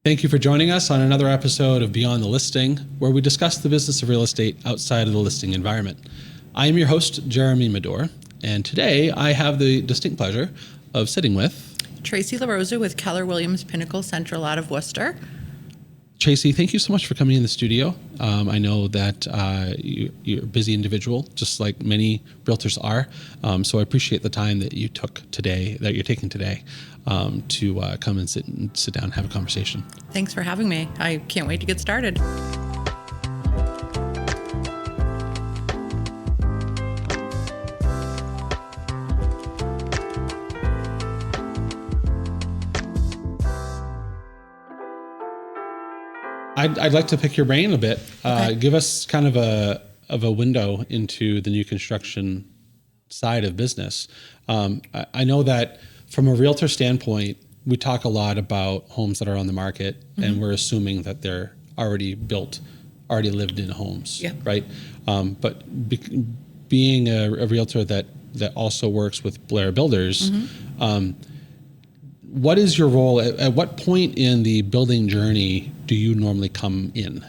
Thank you for joining us on another episode of Beyond the Listing, where we discuss the business of real estate outside of the listing environment. I am your host, Jeremy Madore, and today I have the distinct pleasure of sitting with Tracy LaRosa with Keller Williams Pinnacle Central out of Worcester. Tracy. Thank you so much for coming in the studio. I know that you're a busy individual, just like many realtors are. So I appreciate the time that you took today, that you're taking today, to come and sit down and have a conversation. Thanks for having me. I can't wait to get started. I'd like to pick your brain a bit. Okay. Give us kind of a window into the new construction side of business. I know that from a realtor standpoint, we talk a lot about homes that are on the market, and we're assuming that they're already built, already lived in homes, right? But being a realtor that also works with Blair Builders, what is your role? At what point in the building journey do you normally come in?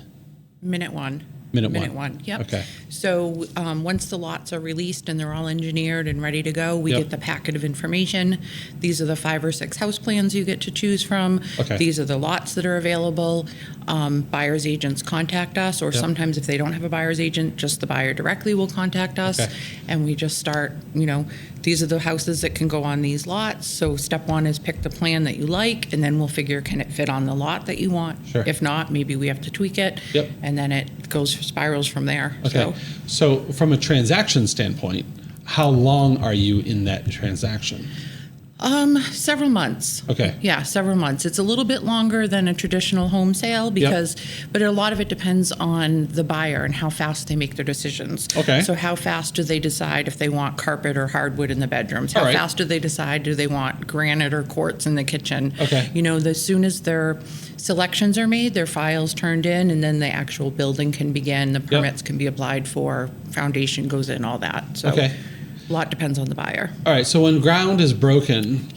Minute one. Minute one. Yep. Okay. So once the lots are released and they're all engineered and ready to go, we get the packet of information. These are the 5 or 6 house plans you get to choose from. Okay. These are the lots that are available. Buyer's agents contact us, or sometimes if they don't have a buyer's agent, just the buyer directly will contact us. Okay. And we just start, these are the houses that can go on these lots. So step 1 is pick the plan that you like, and then we'll figure, can it fit on the lot that you want? Sure. If not, maybe we have to tweak it. Yep. And then it spirals from there. Okay. So from a transaction standpoint, how long are you in that transaction? Several months. Okay. Yeah, several months. It's a little bit longer than a traditional home sale but a lot of it depends on the buyer and how fast they make their decisions. Okay. So how fast do they decide if they want carpet or hardwood in the bedrooms? How fast do they decide, do they want granite or quartz in the kitchen? Okay. As soon as their selections are made, their files turned in, and then the actual building can begin, the permits can be applied for, foundation goes in, all that. So a lot depends on the buyer. All right. So when ground is broken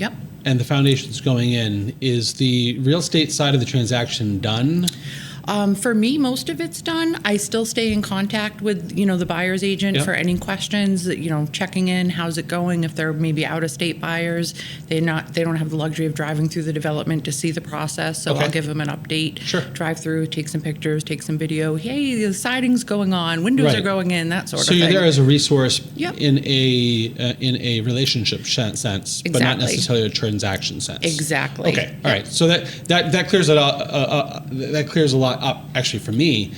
and the foundation's going in, is the real estate side of the transaction done? For me, most of it's done. I still stay in contact with, the buyer's agent for any questions, checking in, how's it going? If they're maybe out-of-state buyers, they don't have the luxury of driving through the development to see the process. So I'll give them an update, drive through, take some pictures, take some video. Hey, the siding's going on, windows are going in, that sort of thing. So you're there as a resource in a relationship sense, but not necessarily a transaction sense. Exactly. Okay. All right. So that clears it up. That clears a lot up, actually, for me,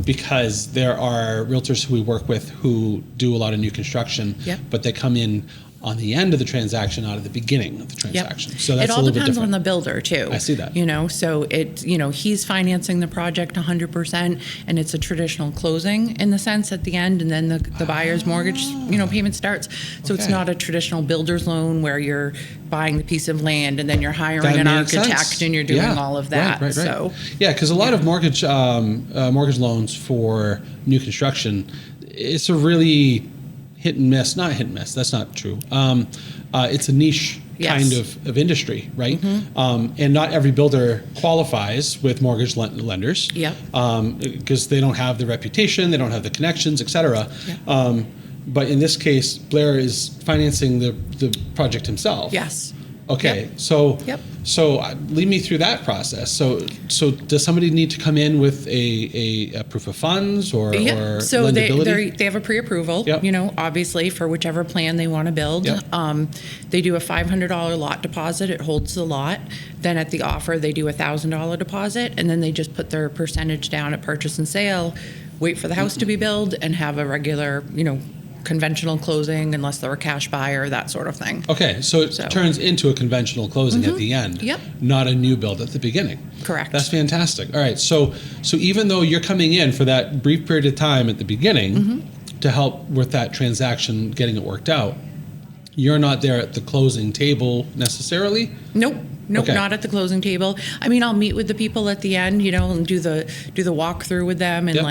because there are realtors who we work with who do a lot of new construction, but they come in on the end of the transaction, not at the beginning of the transaction. So that's it a all little bit depends different. on the builder too. I see that. So he's financing the project 100%, and it's a traditional closing in the sense at the end, and then the buyer's mortgage, payment starts. So it's not a traditional builder's loan where you're buying the piece of land and then you're hiring an architect and you're doing all of that. Right. So because a lot of mortgage loans for new construction, it's a really hit and miss. Not hit and miss. That's not true. It's a niche kind of industry, right? And not every builder qualifies with mortgage lenders. Because they don't have the reputation, they don't have the connections, et cetera. But in this case, Blair is financing the project himself. Yes. Okay. So lead me through that process. So does somebody need to come in with a proof of funds or so lendability? they have a pre-approval, obviously for whichever plan they want to build. They do a $500 lot deposit. It holds the lot. Then at the offer, they do a $1,000 deposit, and then they just put their percentage down at purchase and sale, wait for the house to be built, and have a regular, conventional closing unless they're a cash buyer, that sort of thing. Okay, so it turns into a conventional closing at the end, not a new build at the beginning. Correct. That's fantastic. All right, so even though you're coming in for that brief period of time at the beginning to help with that transaction, getting it worked out, you're not there at the closing table necessarily? Nope, not at the closing table. I mean, I'll meet with the people at the end, and do the walkthrough with them, and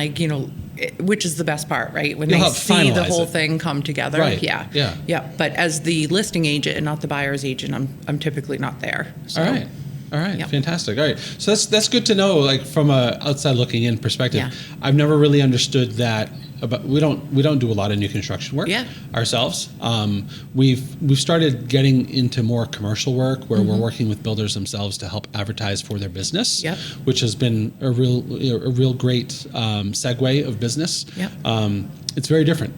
which is the best part, right? When they see the whole thing come together. Right. Yeah. But as the listing agent and not the buyer's agent, I'm typically not there. So. All All right, Yep. fantastic. All right, so that's good to know. Like from a outside looking in perspective, Yeah. I've never really understood that. But we don't do a lot of new construction work Yeah. ourselves. We've started getting into more commercial work where we're working with builders themselves to help advertise for their business, Yep. which has been a real great segue of business. Yep. It's very different.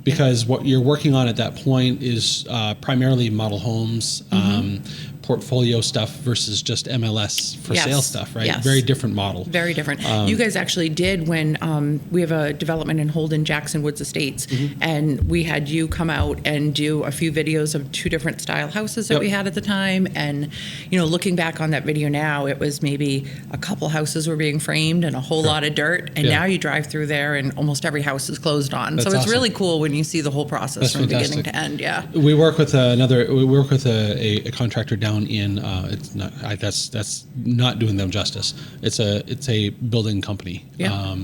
Because what you're working on at that point is primarily model homes, portfolio stuff versus just MLS for Yes. sale stuff, right? Yes. Very different model. Very different. You guys actually did when we have a development in Holden, Jackson Woods Estates, and we had you come out and do a few videos of 2 different style houses that Yep. we had at the time. And, looking back on that video now, it was maybe a couple houses were being framed and a whole lot of dirt. And Yeah. now you drive through there and almost every house is closed on. That's so it's awesome. really cool when you see the whole process That's from fantastic. beginning to end. Yeah. We work with a contractor down in it's not that's not doing them justice. It's a building company Yeah.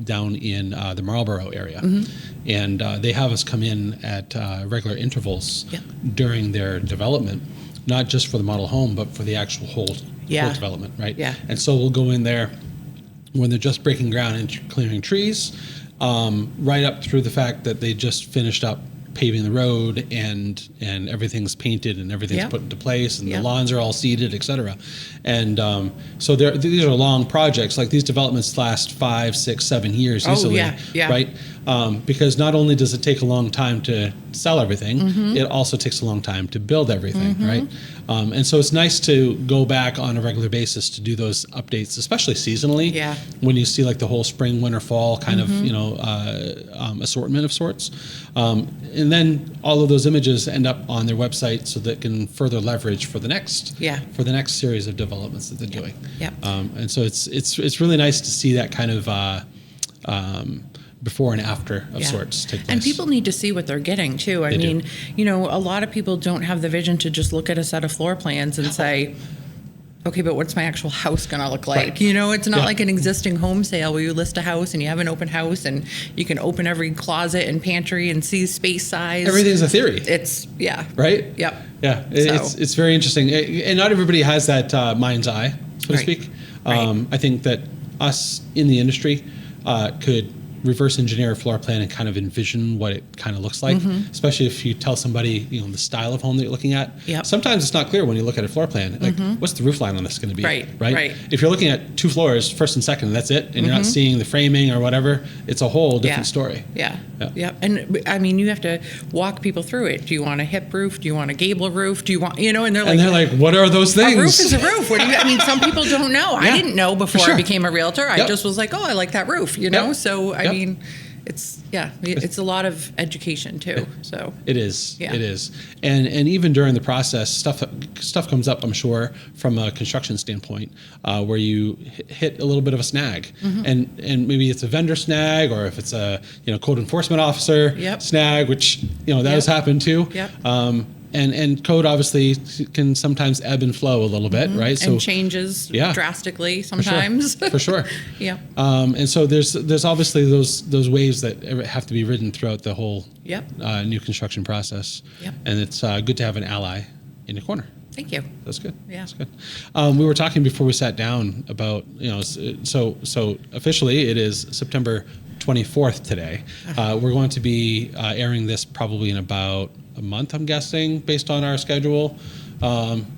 down in the Marlborough area, and they have us come in at regular intervals Yeah. during their development, not just for the model home but for the actual whole development, right? Yeah. And so we'll go in there when they're just breaking ground and clearing trees, right up through the fact that they just finished up paving the road and everything's painted and everything's Yeah. put into place and Yeah. the lawns are all seeded, et cetera. And so these are long projects. Like these developments last 5, 6, 7 years Oh, easily, yeah. right? Because not only does it take a long time to sell everything, it also takes a long time to build everything, right? And so it's nice to go back on a regular basis to do those updates, especially seasonally. Yeah. When you see like the whole spring, winter, fall kind of assortment of sorts, and then all of those images end up on their website so that can further leverage for the next series of developments that they're doing. Yep. And so it's really nice to see that kind of before and after of sorts take place. And people need to see what they're getting too. I They mean, do. a lot of people don't have the vision to just look at a set of floor plans and say, okay, but what's my actual house going to look like? Right. It's not Yeah. like an existing home sale where you list a house and you have an open house and you can open every closet and pantry and see space size. Everything's a theory. Right? Right? Yep. Yeah, So- it's very interesting, and not everybody has that mind's eye, so to Right. speak. Right. I think that us in the industry could reverse engineer a floor plan and kind of envision what it kind of looks like, especially if you tell somebody the style of home that you're looking at. Yep. Sometimes it's not clear when you look at a floor plan, like what's the roof line on this going to be, Right. If you're looking at 2 floors, first and second, and that's it, and you're not seeing the framing or whatever, it's a whole different story. Yeah. Yeah. Yep. And I mean, you have to walk people through it. Do you want a hip roof? Do you want a gable roof? Do you want, and they're like, what are those things? a roof is a roof. What do you, I mean, some people don't know. I Yeah, didn't know before sure. I became a realtor. I Yep. just was like, oh, I like that roof, Yep. So, I Yep. mean, it's a lot of education too. So It is. Yeah. It is. And even during the process, stuff comes up, I'm sure, from a construction standpoint, where you hit a little bit of a snag, and maybe it's a vendor snag, or if it's a code enforcement officer Yep. snag, which that has happened too. Yep. And code obviously can sometimes ebb and flow a little bit, right? and changes Yeah. drastically For sure. sometimes. For sure. Yeah. And so there's obviously those waves that have to be ridden throughout the whole Yep. new construction process. Yep. And it's good to have an ally in your corner. Thank you. That's good. Yeah. That's good. We were talking before we sat down about so officially it is September 24th today. We're going to be airing this probably in about a month, I'm guessing, based on our schedule.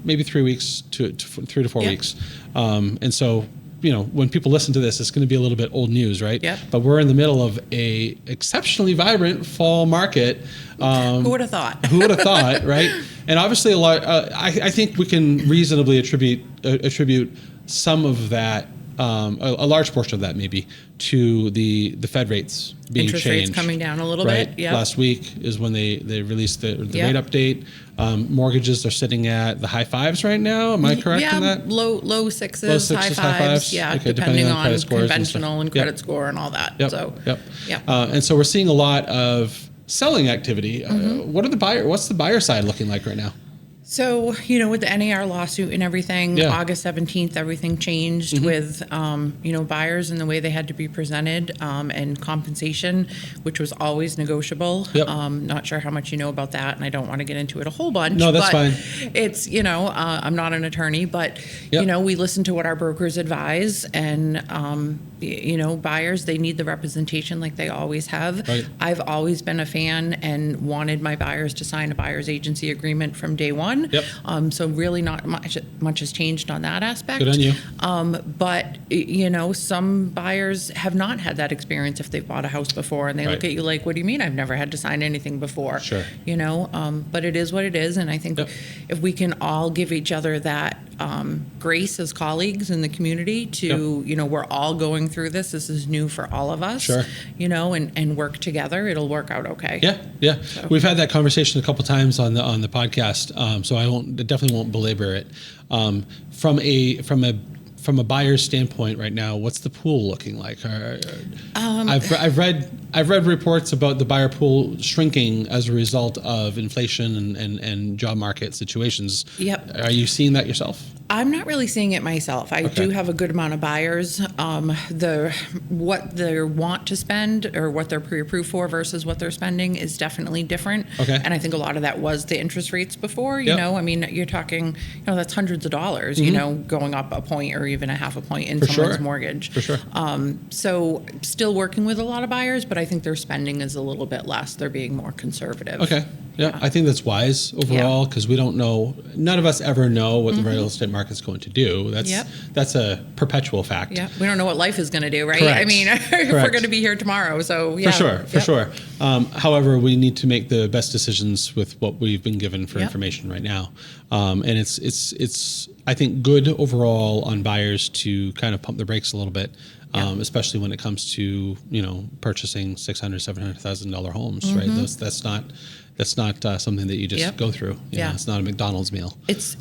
Maybe 3 weeks to 3 to 4 Yeah. weeks. And so, when people listen to this, it's going to be a little bit old news, right? Yeah. But we're in the middle of a exceptionally vibrant fall market. Who would have thought? Who would have thought, right? And obviously, a lot. I think we can reasonably attribute some of that, a large portion of that, maybe, to the Fed rates being Interest changed. rates coming down a little Right. bit. Yeah. Last week is when they released the Yeah. rate update. Mortgages are sitting at the high 5s right now. Am I correct yeah, in that? low sixes, Low sixes, high high fives. fives. Yeah, Okay, depending on credit scores and conventional stuff. and Yep. credit score and all that. Yep. So, Yep. yeah. And so we're seeing a lot of selling activity. What's the buyer side looking like right now? So, with the NAR lawsuit and everything, August 17th, everything changed with, buyers and the way they had to be presented, and compensation, which was always negotiable. Yep. Not sure how much you know about that, and I don't want to get into it a whole bunch. No, that's fine. It's, I'm not an attorney, but, we listen to what our brokers advise, and, buyers, they need the representation like they always have. Right. I've always been a fan and wanted my buyers to sign a buyer's agency agreement from day one. Yep. So really not much has changed on that aspect. Good on you. But, some buyers have not had that experience if they've bought a house before, and they look at you like, what do you mean I've never had to sign anything before? Sure. But it is what it is. And I think if we can all give each other that grace as colleagues in the community to, we're all going through this. This is new for all of us. Sure. And work together, it'll work out okay. Yeah. So. We've had that conversation a couple times on the podcast, so I definitely won't belabor it. From a buyer's standpoint right now, what's the pool looking like? I've read reports about the buyer pool shrinking as a result of inflation and job market situations. Yep. Are you seeing that yourself? I'm not really seeing it myself. I do have a good amount of buyers. What they want to spend or what they're pre-approved for versus what they're spending is definitely different. Okay. And I think a lot of that was the interest rates before. You're talking, that's hundreds of dollars. Going up a point or even a half a point in someone's mortgage. For sure. So still working with a lot of buyers, but I think their spending is a little bit less. They're being more conservative. Okay. Yeah, I think that's wise overall because we don't know. None of us ever know what the real estate market's going to do. That's a perpetual fact. Yeah, we don't know what life is going to do, right? Correct. I mean, we're going to be here tomorrow, so yeah. For sure. However, we need to make the best decisions with what we've been given for information right now, and it's I think good overall on buyers to kind of pump the brakes a little bit. Especially when it comes to purchasing $600,000-$700,000 homes, right? That's not something that you just go through. It's not a McDonald's meal. It's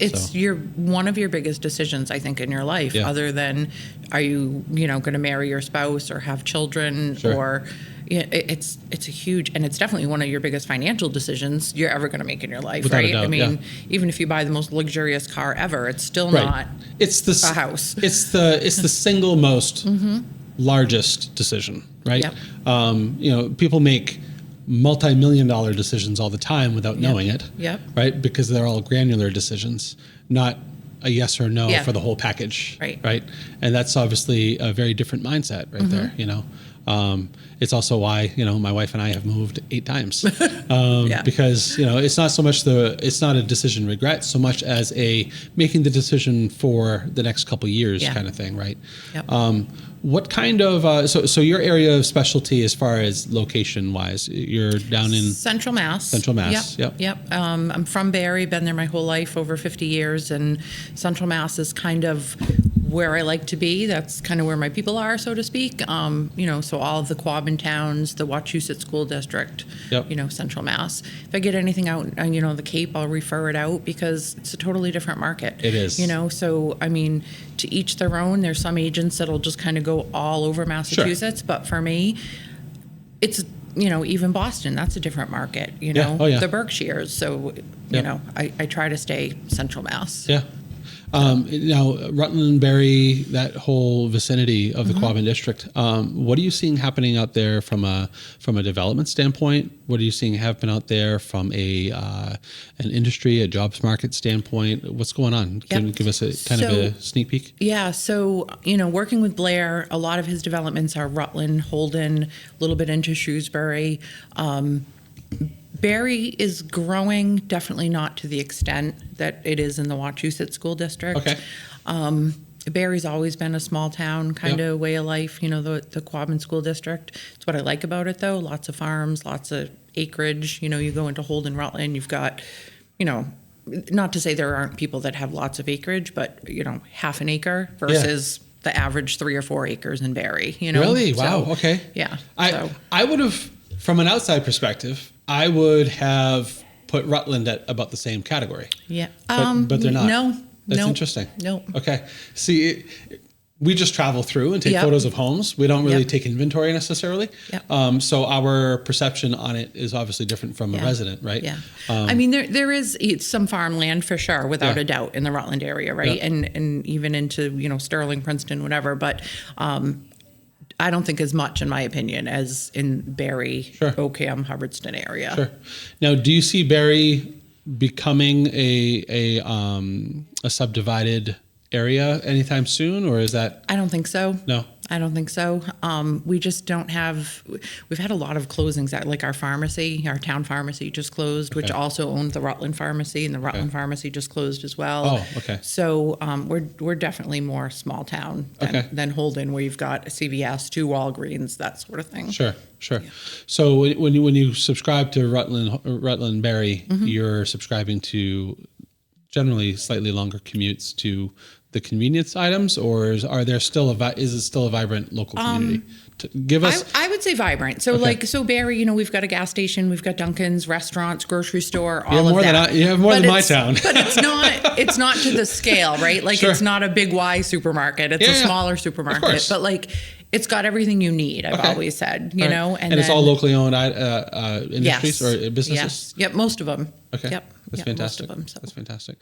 one of your biggest decisions, I think, in your life. Other than are you going to marry your spouse or have children or. It's a huge, and it's definitely one of your biggest financial decisions you're ever going to make in your life, Without right? a doubt, I mean, even if you buy the most luxurious car ever, it's still not a house. It's the single most largest decision, right? Yep. People make multi-million-dollar decisions all the time without knowing it, right? Because they're all granular decisions, not a yes or no for the whole package, right? And that's obviously a very different mindset right there, It's also why, my wife and I have moved 8 times because, it's not so much it's not a decision regret so much as making the decision for the next couple of years kind of thing. Right. Yep. What kind of, so your area of specialty as far as location wise, you're down in Central Mass. Central Mass. Yep. I'm from Barrie, been there my whole life, over 50 years. And Central Mass is kind of where I like to be. That's kind of where my people are, so to speak. So all of the Quabbin towns, the Wachusett School District, Central Mass. If I get anything out, the Cape, I'll refer it out because it's a totally different market. It is. So, I mean, to each their own. There's some agents that'll just kind of go all over Massachusetts. Sure. But for me, it's, even Boston, that's a different market, the Berkshires. So, I try to stay Central Mass. Yeah. Now, Rutland, Barrie, that whole vicinity of the Quabbin district. What are you seeing happening out there from a development standpoint? What are you seeing happen out there from an industry, a jobs market standpoint? What's going on? Can you give us a kind of a sneak peek? Yeah. So, working with Blair, a lot of his developments are Rutland, Holden, a little bit into Shrewsbury. Barrie is growing, definitely not to the extent that it is in the Wachusett School District. Okay. Barrie's always been a small town kind of way of life, the Quabbin School District. It's what I like about it, though. Lots of farms, lots of acreage. You go into Holden, Rutland, you've got, not to say there aren't people that have lots of acreage, but, half an acre versus the average 3 or 4 acres in Barrie, Really? Wow. So, okay. Yeah. I would have, from an outside perspective, I would have put Rutland at about the same category. Yeah. But they're not. No. That's interesting. No. Okay. See, we just travel through and take Yep. photos of homes. We don't really Yep. take inventory necessarily. Yep. So our perception on it is obviously different from a resident, right? Yeah. I mean, there is some farmland for sure, without Yeah. a doubt, in the Rutland area, right? Yeah. And even into, Sterling, Princeton, whatever. But I don't think as much, in my opinion, as in Barrie, Sure. Oakham, Hubbardston area. Sure. Now, do you see Barrie becoming a subdivided area anytime soon, or is that I don't think so. no? I don't think so. We just don't have. We've had a lot of closings. Like our pharmacy, our town pharmacy just closed, which Okay. also owned the Rutland Pharmacy, and the Rutland Pharmacy just closed as well. Oh, okay. So we're definitely more small town than Holden, where you've got a CVS, 2 Walgreens, that sort of thing. Sure. So when you subscribe to Rutland Barrie, you're subscribing to generally slightly longer commutes to the convenience items, or is it still a vibrant local community? Give us. I would say vibrant. So Barrie, we've got a gas station, we've got Dunkin's, restaurants, grocery store, all of that. You have more than my town. But it's not to the scale, right? Like Sure. it's not a big Y supermarket. It's a smaller supermarket, but like it's got everything you need. I've always said, you know, and it's all locally owned industries or businesses. Yes. Yep. Most of them. Okay. Yep. That's fantastic. Most of them, so. That's fantastic.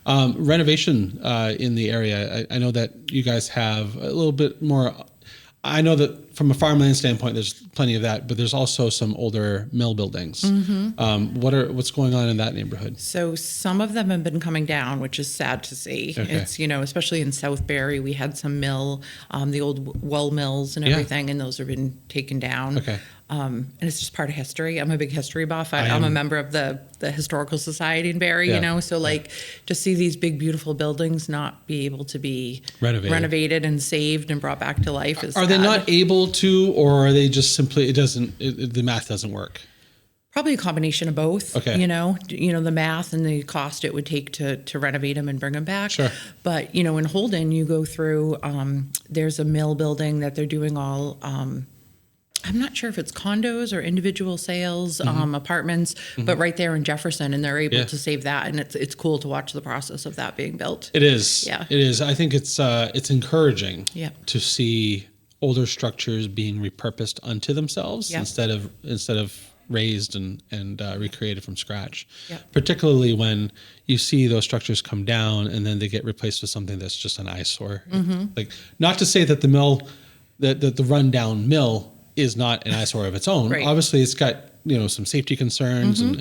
Yeah. Renovation in the area. I know that you guys have a little bit more. I know that from a farmland standpoint, there's plenty of that, but there's also some older mill buildings. What's going on in that neighborhood? So some of them have been coming down, which is sad to see. Okay. It's, especially in South Barrie, we had some mill, the old well mills and everything, and those have been taken down. Okay. And it's just part of history. I'm a big history buff. I'm a member of the Historical Society in Barrie, so to see these big, beautiful buildings not be able to be renovated and saved and brought back to life is Are sad. they not able to, or are they just simply, the math doesn't work? Probably a combination of both. Okay. The math and the cost it would take to renovate them and bring them back. Sure. But, in Holden, you go through, there's a mill building that they're doing all, I'm not sure if it's condos or individual sales, apartments, but right there in Jefferson, and they're able to save that. And it's cool to watch the process of that being built. It is. Yeah. It is. I think it's encouraging Yeah. to see older structures being repurposed unto themselves instead of raised and recreated from scratch. Yeah. Particularly when you see those structures come down and then they get replaced with something that's just an eyesore. Like, not to say that the mill, that the rundown mill is not an eyesore of its own. Right. Obviously, it's got some safety concerns and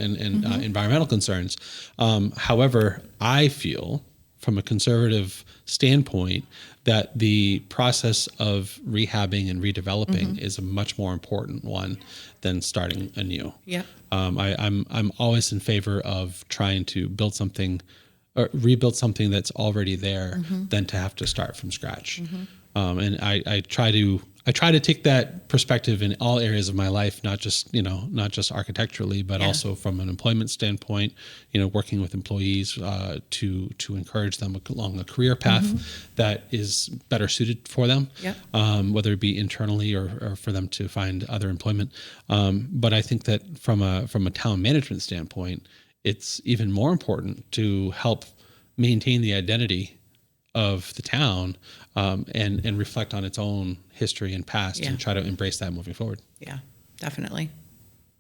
environmental concerns. However, I feel from a conservative standpoint that the process of rehabbing and redeveloping is a much more important one than starting anew. Yeah. I'm always in favor of trying to build something or rebuild something that's already there than to have to start from scratch. And I try to take that perspective in all areas of my life, not just architecturally, but also from an employment standpoint, working with employees to encourage them along a career path that is better suited for them, whether it be internally or for them to find other employment. But I think that from a town management standpoint, it's even more important to help maintain the identity of the town and reflect on its own history and past and try to embrace that moving forward. Yeah, definitely.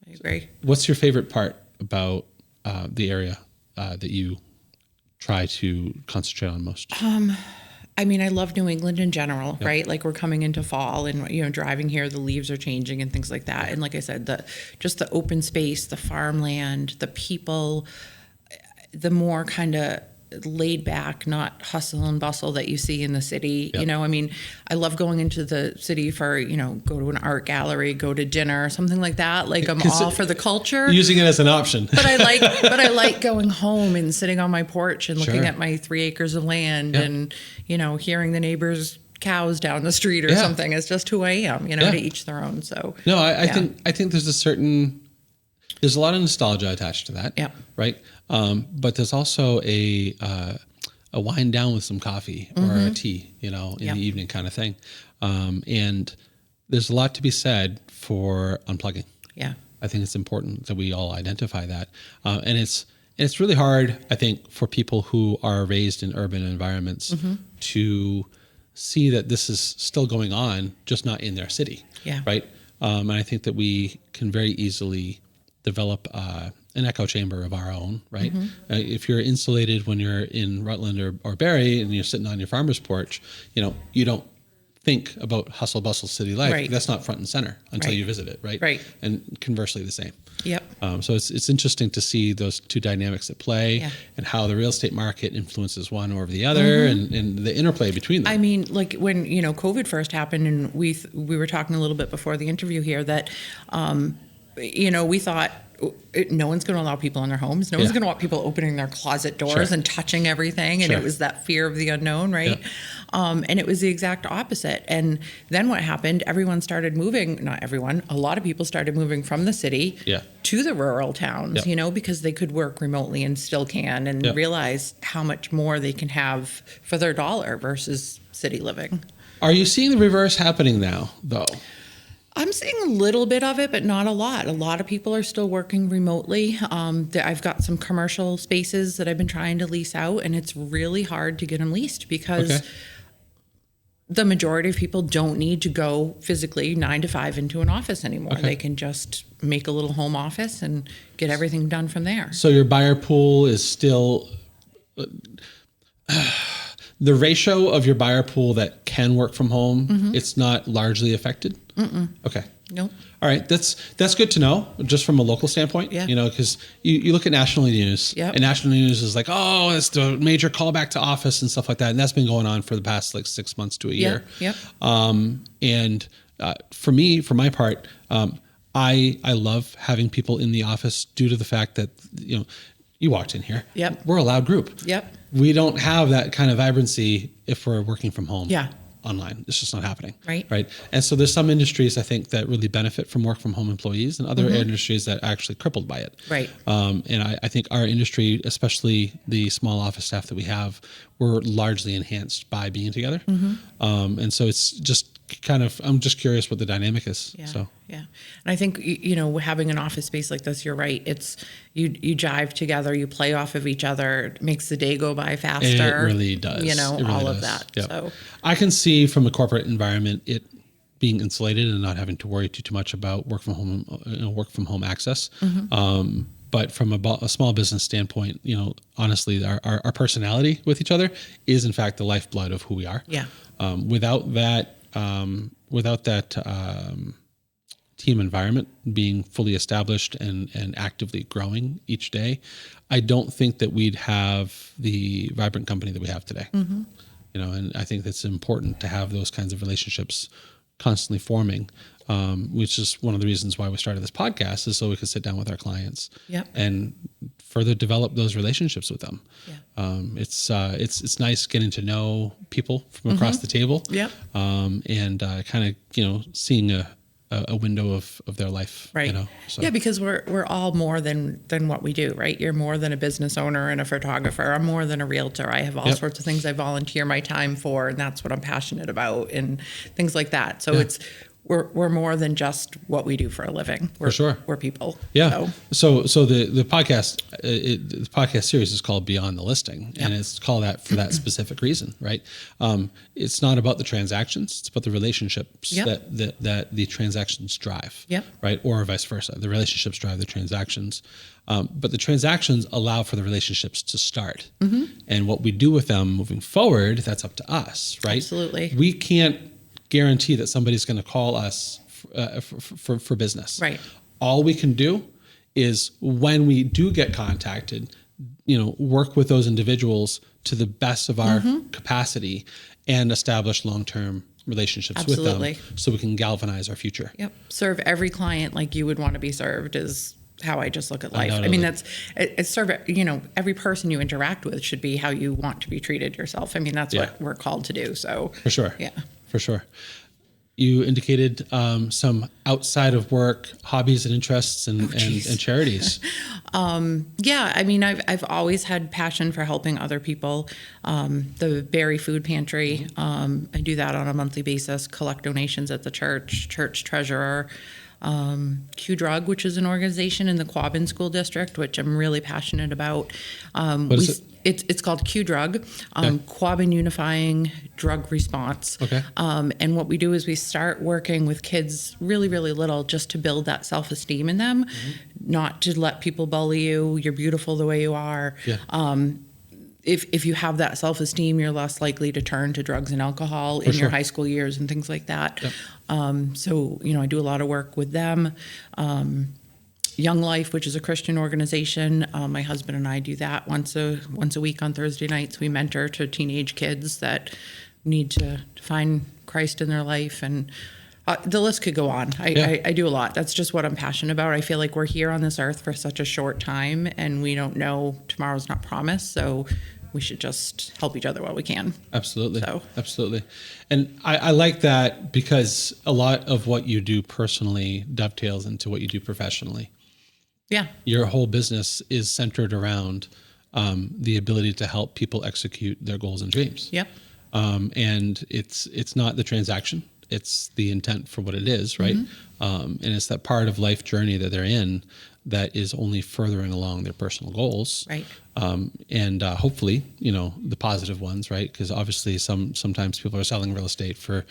I agree. What's your favorite part about the area that you try to concentrate on most? I mean, I love New England in general, right? Like we're coming into fall and, driving here, the leaves are changing and things like that. And like I said, the open space, the farmland, the people, the more kind of laid back, not hustle and bustle that you see in the city. I mean, I love going into the city for, go to an art gallery, go to dinner, something like that. Like I'm all for the culture. Using it as an option. But I like going home and sitting on my porch and looking at my 3 acres of land and, hearing the neighbors' cows down the street or something. It's just who I am, to each their own. So no, I think there's a lot of nostalgia attached to that. Yeah. Right. But there's also a wind down with some coffee or a tea, in the evening kind of thing. And there's a lot to be said for unplugging. Yeah. I think it's important that we all identify that. And it's really hard, I think, for people who are raised in urban environments to see that this is still going on, just not in their city. Yeah. Right. And I think that we can very easily develop an echo chamber of our own, right? If you're insulated when you're in Rutland or Barrie and you're sitting on your farmer's porch, you don't think about hustle bustle city life. Right. That's not front and center until you visit it, right? Right. And conversely, the same. Yep. So it's interesting to see those two dynamics at play and how the real estate market influences one over the other and the interplay between them. I mean, like when, COVID first happened, and we were talking a little bit before the interview here that, we thought no one's going to allow people in their homes. No one's going to want people opening their closet doors and touching everything. And it was that fear of the unknown, right? And it was the exact opposite. And then what happened, everyone started moving, not everyone, a lot of people started moving from the city to the rural towns, because they could work remotely and still can, and realize how much more they can have for their dollar versus city living. Are you seeing the reverse happening now, though? I'm seeing a little bit of it, but not a lot. A lot of people are still working remotely. I've got some commercial spaces that I've been trying to lease out, and it's really hard to get them leased because the majority of people don't need to go physically 9 to 5 into an office anymore. They can just make a little home office and get everything done from there. So your buyer pool is still... the ratio of your buyer pool that can work from home, it's not largely affected? Okay. Nope. All right. That's good to know, just from a local standpoint. Yeah. Because you look at national news, and national news is like, oh, it's the major callback to office and stuff like that. And that's been going on for the past 6 months to a year. Yep. And for me, for my part, I love having people in the office due to the fact that, you walked in here. Yep. We're a loud group. Yep. We don't have that kind of vibrancy if we're working from home. Yeah. Online. It's just not happening. Right. And so there's some industries I think that really benefit from work from home employees, and other industries that are actually crippled by it. Right. And I think our industry, especially the small office staff that we have, we're largely enhanced by being together. And so it's just I'm just curious what the dynamic is. Yeah. And I think, having an office space like this, you're right. It's you jive together, you play off of each other. It makes the day go by faster. It really does. It really all does. of that. Yep. So I can see from a corporate environment, it being insulated and not having to worry too much about work from home access. But from a small business standpoint, honestly, our personality with each other is in fact the lifeblood of who we are. Yeah. Without that team environment being fully established and actively growing each day, I don't think that we'd have the vibrant company that we have today. And I think that's important to have those kinds of relationships constantly forming, which is one of the reasons why we started this podcast, is so we could sit down with our clients and further develop those relationships with them. It's nice getting to know people from across the table, and kind of seeing a window of their life, right? So. Yeah, because we're all more than what we do, right? You're more than a business owner and a photographer. I'm more than a realtor. I have all sorts of things I volunteer my time for, and that's what I'm passionate about, and things like that. So we're more than just what we do for a living. For sure. We're people. Yeah. So the podcast, the podcast series is called Beyond the Listing, and it's called that for that specific reason, right? It's not about the transactions; it's about the relationships that the transactions drive, right? Or vice versa. The relationships drive the transactions, but the transactions allow for the relationships to start, and what we do with them moving forward, that's up to us, right? Absolutely. We can't guarantee that somebody's going to call us for business. Right. All we can do is, when we do get contacted, work with those individuals to the best of our capacity and establish long-term relationships with them, so we can galvanize our future. Yep. Serve every client like you would want to be served is how I just look at life. Undoubtedly. I mean, it's serve, every person you interact with should be how you want to be treated yourself. I mean, that's what we're called to do. So for sure. Yeah. For sure. You indicated some outside of work hobbies and interests and charities. Yeah, I mean, I've always had passion for helping other people. The Barrie Food Pantry, I do that on a monthly basis, collect donations at the church treasurer. Q Drug, which is an organization in the Quabbin School District, which I'm really passionate about. What is it? It's called Q-Drug, Quabbin Unifying Drug Response. Okay. And what we do is we start working with kids really, really little just to build that self-esteem in them, not to let people bully you. You're beautiful the way you are. Yeah. If you have that self-esteem, you're less likely to turn to drugs and alcohol in your high school years and things like that. Yep. So, I do a lot of work with them. Young Life, which is a Christian organization, my husband and I do that once a week on Thursday nights. We mentor to teenage kids that need to find Christ in their life, and the list could go on. I do a lot. That's just what I'm passionate about. I feel like we're here on this earth for such a short time, and we don't know, tomorrow's not promised, so we should just help each other while we can. Absolutely. So. Absolutely. And I like that because a lot of what you do personally dovetails into what you do professionally. Yeah. Your whole business is centered around the ability to help people execute their goals and dreams. Yep. And it's not the transaction, it's the intent for what it is, right? And it's that part of life journey that they're in that is only furthering along their personal goals. Right. And hopefully, the positive ones, right? Because obviously sometimes people are selling real estate for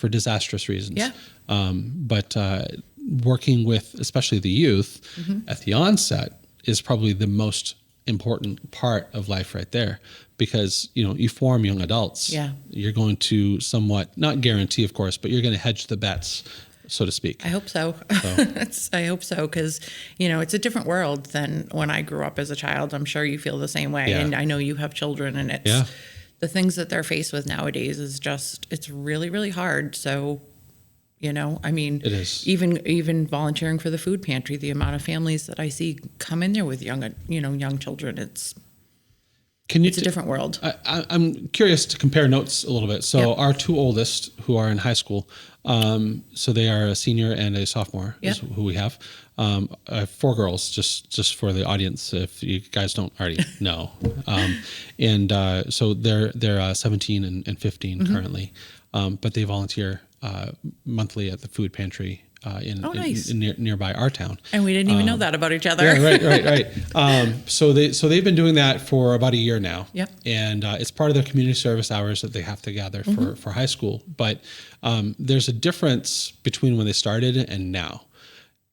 disastrous reasons. Yeah. But working with especially the youth at the onset is probably the most important part of life right there, because you form young adults. Yeah. You're going to somewhat, not guarantee of course, but you're going to hedge the bets, so to speak. I hope so. I hope so, because it's a different world than when I grew up as a child. I'm sure you feel the same way. And I know you have children, and it's the things that they're faced with nowadays is just, it's really, really hard. So it is. Even volunteering for the food pantry, the amount of families that I see come in there with young children, it's a different world. I'm curious to compare notes a little bit. So our two oldest, who are in high school, so they are a senior and a sophomore, is who we have. I have 4 girls, just for the audience, if you guys don't already know. So they're 17 and 15 currently, but they volunteer monthly at the food pantry in nearby our town. And we didn't even know that about each other. Yeah, right. So they've been doing that for about a year now. Yep. And it's part of their community service hours that they have to gather for high school. But there's a difference between when they started and now.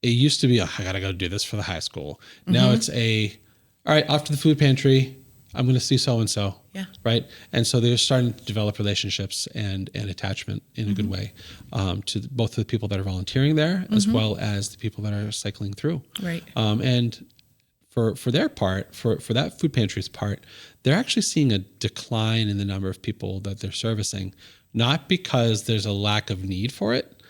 It used to be, I gotta go do this for the high school. Now it's all right, off to the food pantry. I'm going to see so-and-so. Yeah. Right. And so they're starting to develop relationships and attachment in a good way to both the people that are volunteering there as well as the people that are cycling through. Right. And for their part, for that food pantry's part, they're actually seeing a decline in the number of people that they're servicing, not because there's a lack of need for it,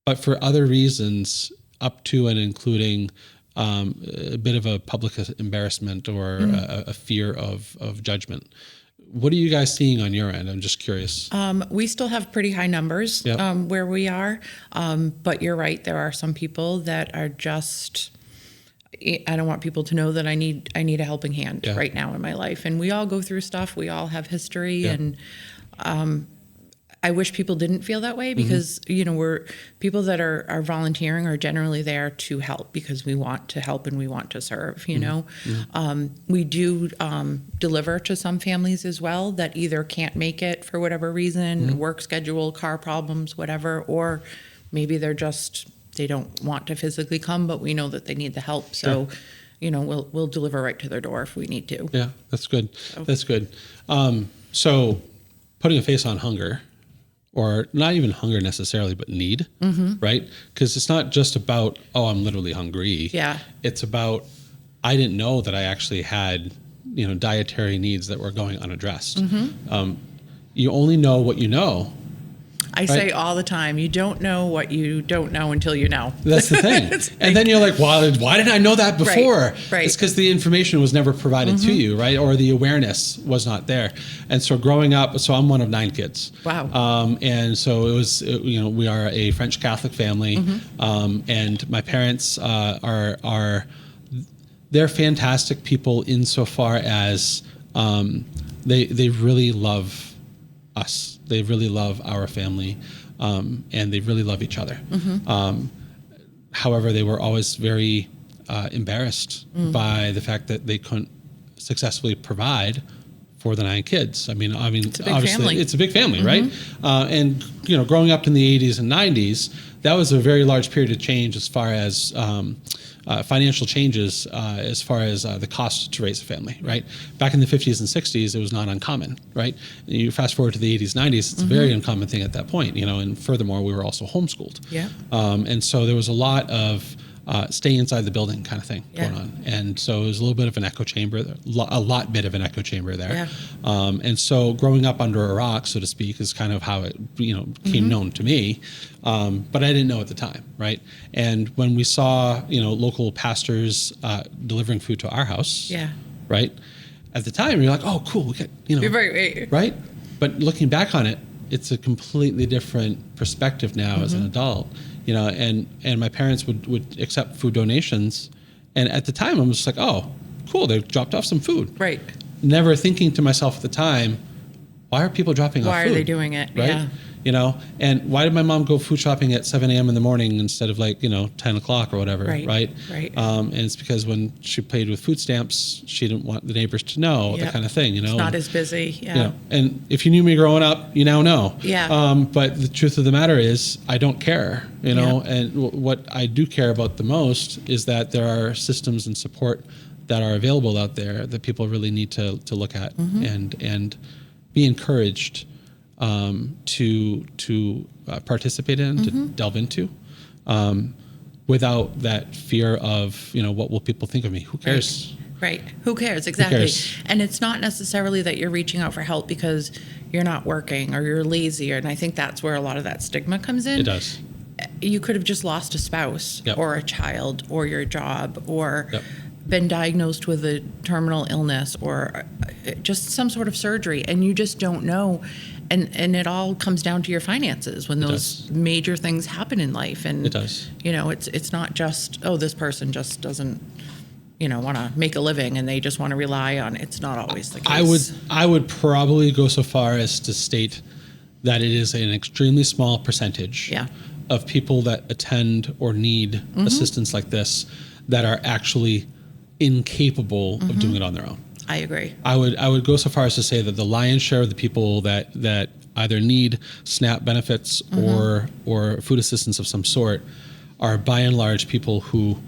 but for other reasons up to and including a bit of a public embarrassment or a fear of judgment. What are you guys seeing on your end? I'm just curious. We still have pretty high numbers where we are, but you're right. There are some people that are just, I don't want people to know that I need a helping hand right now in my life. And we all go through stuff. We all have history, and I wish people didn't feel that way, because we're people that are volunteering are generally there to help because we want to help and we want to serve. We do deliver to some families as well that either can't make it for whatever reason, work schedule, car problems, whatever, or maybe they don't want to physically come, but we know that they need the help. So, we'll deliver right to their door if we need to. Yeah, that's good. So. That's good. So putting a face on hunger, or not even hunger necessarily, but need, right? Because it's not just about, I'm literally hungry. Yeah. It's about, I didn't know that I actually had, dietary needs that were going unaddressed. You only know what you know. I say all the time, you don't know what you don't know until you know. That's the thing. And then you're like, well, why didn't I know that before? Right. It's because the information was never provided to you, right? Or the awareness was not there. And so growing up, so I'm one of 9 kids. Wow. And so it was, we are a French Catholic family. And my parents they're fantastic people insofar as they really love us. They really love our family, and they really love each other. However, they were always very embarrassed by the fact that they couldn't successfully provide for the 9 kids. I mean, It's a big obviously, family. it's a big family, right? And growing up in the 80s and 90s, that was a very large period of change as far as financial changes, as far as the cost to raise a family, right? Back in the 50s and 60s, it was not uncommon, right? You fast forward to the 80s, 90s, it's a very uncommon thing at that point, and furthermore, we were also homeschooled. Yeah. And so there was a lot of stay inside the building kind of thing going on. And so it was a little bit of an echo chamber, a lot bit of an echo chamber there. Yeah. And so growing up under a rock, so to speak, is kind of how it, became known to me. But I didn't know at the time, right? And when we saw, local pastors delivering food to our house, Yeah. right? At the time, you're like, oh, cool, we got, You're right. right? But looking back on it, it's a completely different perspective now as an adult, and my parents would accept food donations. And at the time, I was just like, oh, cool, they dropped off some food. Right. Never thinking to myself at the time, why are people dropping off food? Why are they doing it? Right? Yeah. And why did my mom go food shopping at 7 a.m. in the morning instead of 10 o'clock or whatever, Right. right? Right. And it's because when she paid with food stamps, she didn't want the neighbors to know, Yep. that kind of thing, It's not as busy. Yeah. And if you knew me growing up, you now know. Yeah. But the truth of the matter is, I don't care, Yeah. and what I do care about the most is that there are systems and support that are available out there that people really need to look at and be encouraged to participate in, to delve into, without that fear of, what will people think of me? Who cares? Right. Who cares? Exactly. cares? And it's not necessarily that you're reaching out for help because you're not working or you're lazy. And I think that's where a lot of that stigma comes in. It does. You could have just lost a spouse Yep. or a child or your job or Yep. been diagnosed with a terminal illness or just some sort of surgery, and you just don't know. And it all comes down to your finances when those major things happen in life. And It does. It's not just, oh, this person just doesn't want to make a living and they just want to rely on. It's not always the case. I would probably go so far as to state that it is an extremely small percentage Yeah. of people that attend or need assistance like this that are actually incapable of doing it on their own. I agree. I would go so far as to say that the lion's share of the people that either need SNAP benefits or food assistance of some sort are by and large people who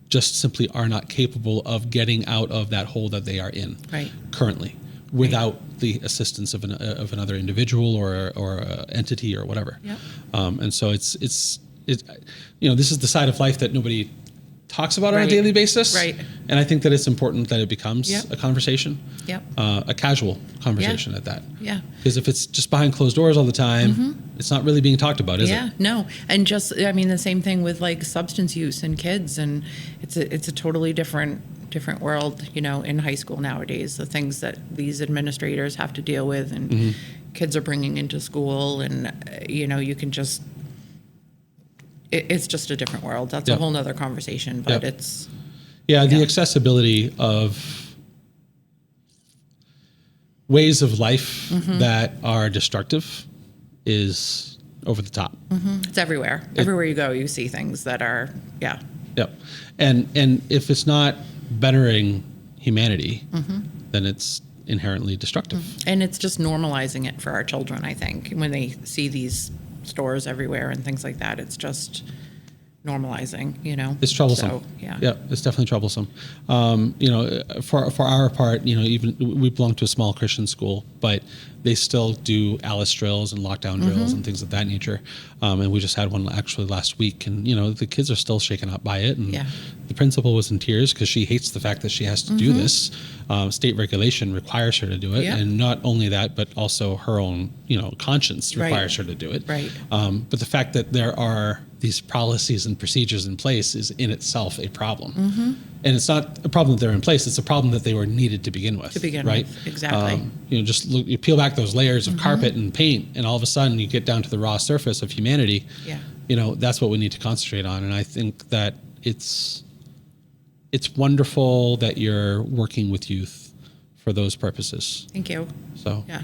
just simply are not capable of getting out of that hole that they are in Right. currently without the assistance of another individual or a entity or whatever. Yep. And so it's this is the side of life that nobody talks about on a Right. daily basis. Right. And I think that it's important that it becomes Yep. a conversation, Yep. a casual conversation at that. Yeah. Because if it's just behind closed doors all the time, it's not really being talked about, is Yeah, it? no. And the same thing with like substance use in kids, and it's a totally different world, in high school nowadays, the things that these administrators have to deal with and kids are bringing into school, and you can just it's just a different world. That's a Yep. whole nother conversation, but Yep. it's Yeah, the Yeah. accessibility of ways of life that are destructive is over the top. it's everywhere. Everywhere you go, you see things that are Yep. And if it's not bettering humanity, then it's inherently destructive. And it's just normalizing it for our children, I think. When they see these stores everywhere and things like that, it's just normalizing, It's troublesome. So, yeah. It's definitely troublesome. For our part, even we belong to a small Christian school, but they still do Alice drills and lockdown drills and things of that nature. And we just had one actually last week, and the kids are still shaken up by it. And Yeah. the principal was in tears because she hates the fact that she has to do this. State regulation requires her to do it, Yeah. and not only that, but also her own conscience Right. requires her to do it. Right. But the fact that there are these policies and procedures in place is in itself a problem. And it's not a problem that they're in place, it's a problem that they were needed to begin with. To begin right? with, exactly. Just look, you peel back those layers of carpet and paint, and all of a sudden you get down to the raw surface of humanity. Yeah. That's what we need to concentrate on. And I think that it's wonderful that you're working with youth for those purposes. Thank you. So Yeah.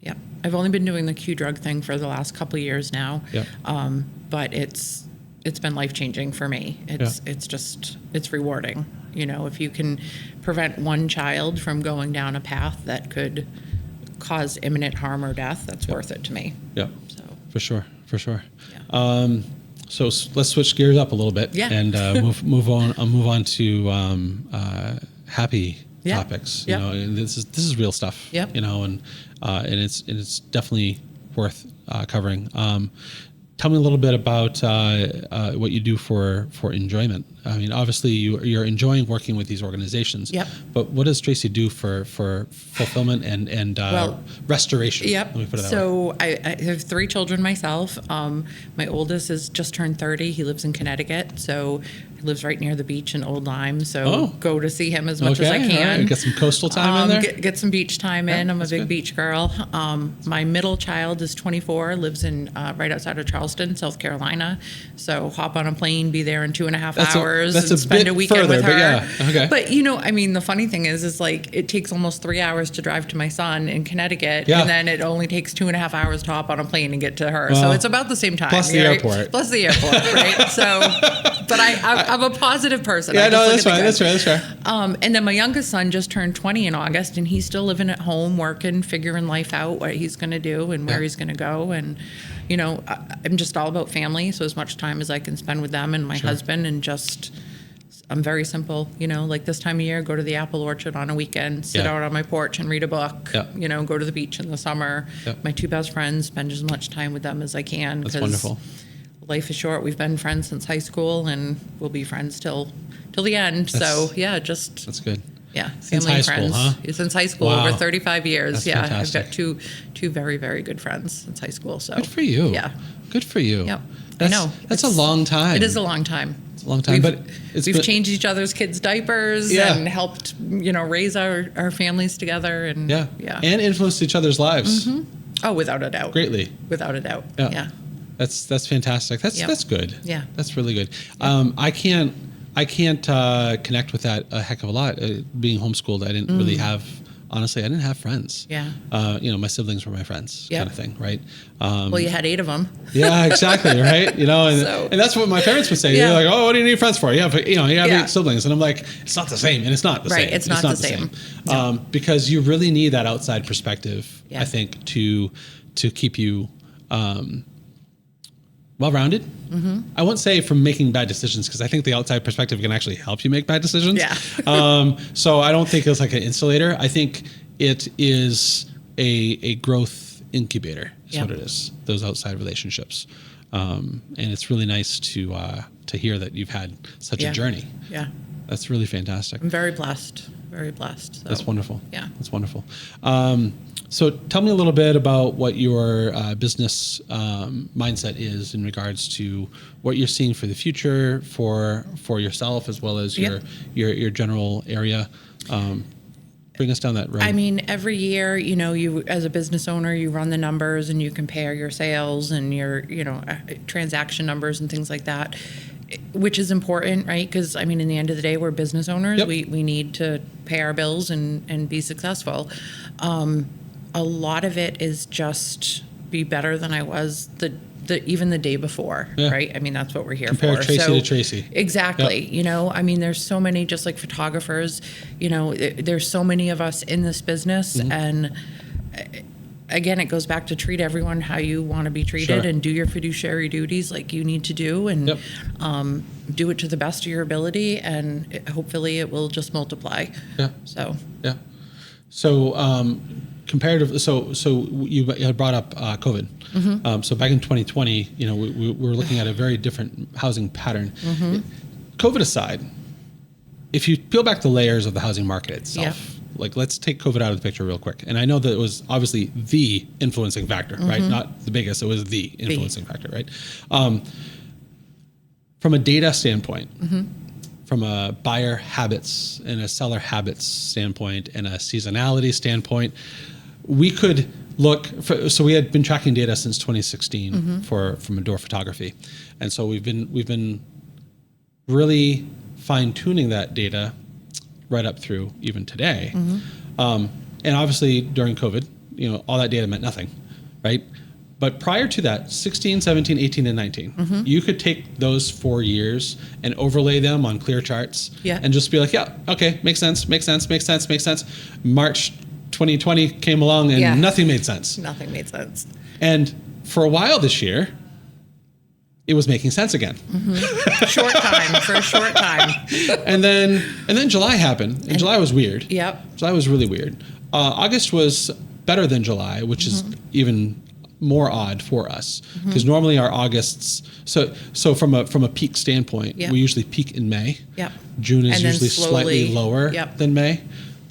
Yeah. I've only been doing the Q drug thing for the last couple of years now. Yep. But it's been life-changing for me. It's rewarding. If you can prevent one child from going down a path that could cause imminent harm or death, that's worth it to me. Yeah, so for sure. yeah. So let's switch gears up a little bit and move on to happy topics. You know, and this is real stuff. Yep. You know, and it's definitely worth covering. Tell me a little bit about what you do for enjoyment. I mean, obviously you're enjoying working with these organizations. Yep. But what does Tracy do for fulfillment and restoration? Yep. Let me put it that way. So I have 3 children myself. My oldest has just turned 30. He lives in Connecticut, so he lives right near the beach in Old Lyme. So go to see him as much as I can. Right. Get some coastal time in there. Get some beach time in. I'm a big beach girl. My middle child is 24, lives in right outside of Charleston, South Carolina. So hop on a plane, be there in 2.5 hours, and spend a weekend with her. But the funny thing is like it takes almost 3 hours to drive to my son in Connecticut, and then it only takes 2.5 hours to hop on a plane and get to her. So it's about the same time. Plus the airport. Plus the airport, right? So, but I'm a positive person. Yeah, no, that's right. That's fair. And then my youngest son just turned 20 in August, and he's still living at home, working, figuring life out, what he's going to do and where he's going to go. And, I'm just all about family. So as much time as I can spend with them and my husband, and I'm very simple, like this time of year, go to the apple orchard on a weekend, sit out on my porch and read a book, go to the beach in the summer. My 2 best friends, spend as much time with them as I can. That's wonderful. Life is short. We've been friends since high school, and we'll be friends till the end. That's good. Yeah, since family high and friends. school, huh? Since high school, Wow. over 35 years. That's fantastic. I've got two very, very good friends since high school. So good for you. Yeah, good for you. Yep. I know. That's a long time. It is a long time. It's a long time, but we've changed each other's kids' diapers and helped raise our families together and and influenced each other's lives. Mm-hmm. Oh, without a doubt. Greatly. Without a doubt. Yeah. That's fantastic. That's good. Yeah. That's really good. I can't connect with that a heck of a lot. Being homeschooled, I didn't really have. Honestly, I didn't have friends. Yeah. My siblings were my friends, kind of thing, right? Well, you had 8 of them. Yeah, exactly, right? And that's what my parents would say. They're like, "Oh, what do you need friends for? You have 8 siblings," and I'm like, "It's not the same," and it's not the same. Right, it's not the same. No. Because you really need that outside perspective, I think, to keep you well-rounded. Mm-hmm. I won't say from making bad decisions, because I think the outside perspective can actually help you make bad decisions. Yeah. So I don't think it's like an insulator. I think it is a growth incubator. Is what it is. Those outside relationships, and it's really nice to hear that you've had such a journey. Yeah. That's really fantastic. I'm very blessed. Very blessed. So. That's wonderful. Yeah. That's wonderful. So tell me a little bit about what your business mindset is in regards to what you're seeing for the future for yourself as well as your general area. Bring us down that road. I mean, every year, you as a business owner, you run the numbers and you compare your sales and your, transaction numbers and things like that, which is important, right? Because, in the end of the day, we're business owners. Yep. We need to pay our bills and be successful. A lot of it is just be better than I was even the day before, right? That's what we're here Compare for. Tracy to Tracy. Exactly. Yep. There's so many, just like photographers, there's so many of us in this business. Mm-hmm. And again, it goes back to treat everyone how you want to be treated and do your fiduciary duties like you need to do and do it to the best of your ability. And hopefully it will just multiply. Yeah. So, comparative. So you had brought up COVID. Mm-hmm. So back in 2020, we were looking at a very different housing pattern. Mm-hmm. COVID aside, if you peel back the layers of the housing market itself, like let's take COVID out of the picture real quick. And I know that it was obviously the influencing factor, right? Not the biggest. It was the influencing factor, right? From a data standpoint. Mm-hmm. From a buyer habits and a seller habits standpoint and a seasonality standpoint, we could look so we had been tracking data since 2016 for Madore Photography, and so we've been really fine tuning that data right up through even today, and obviously during COVID, all that data meant nothing, right? But prior to that, 16, 17, 18, and 19, you could take those 4 years and overlay them on clear charts and just be like, yeah, okay, makes sense. March 2020 came along and nothing made sense. Nothing made sense. And for a while this year, it was making sense again. For a short time. And then July happened, and July was weird. Yep. July was really weird. August was better than July, which is even more odd for us, because normally our Augusts. So from a peak standpoint, we usually peak in May. Yep. June is And usually slowly, slightly lower than May.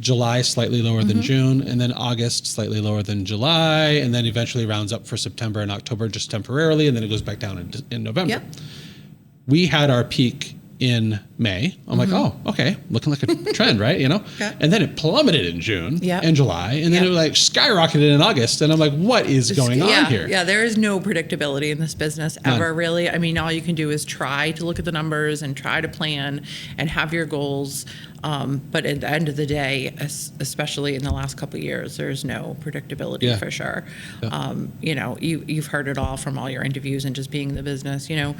July slightly lower than June, and then August slightly lower than July, and then eventually rounds up for September and October just temporarily, and then it goes back down in November. Yep. We had our peak in May. I'm like, oh, okay, looking like a trend, right? You know? Okay. And then it plummeted in June and July, and then it like skyrocketed in August, and I'm like, what is going on here? Yeah, there is no predictability in this business ever, really. I mean, all you can do is try to look at the numbers and try to plan and have your goals. But at the end of the day, especially in the last couple of years, there's no predictability for sure. Yeah. You know, you've heard it all from all your interviews and just being in the business. You know,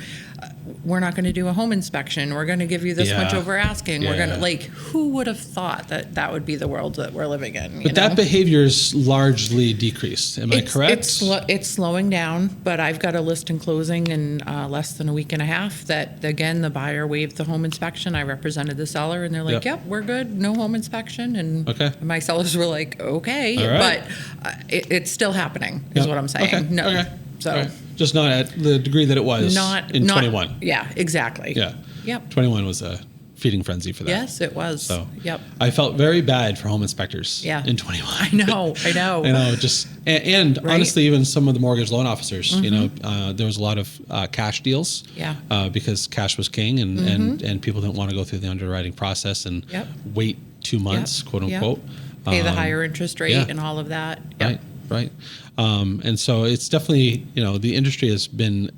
we're not going to do a home inspection. We're going to give you this much over asking. We're going to, like, who would have thought that would be the world that we're living in? But that behavior's largely decreased. Am I correct? It's slowing down, but I've got a list in closing in less than a week and a half that, again, the buyer waived the home inspection. I represented the seller, and they're like, yep, we're good. No home inspection. And my sellers were like, okay. Right. But it's still happening, is what I'm saying. Okay. No. Okay. So okay. Just not at the degree that it was in 21. Yeah, exactly. Yeah. Yep. 21 was a feeding frenzy for that. Yes, it was. So yep. I felt very bad for home inspectors in 21. I know. You know, just, and honestly, even some of the mortgage loan officers, you know, there was a lot of cash deals because cash was king, and people didn't want to go through the underwriting process and wait 2 months, quote unquote. Pay the higher interest rate and all of that. Yep. Right. And so it's definitely, you know, the industry has been,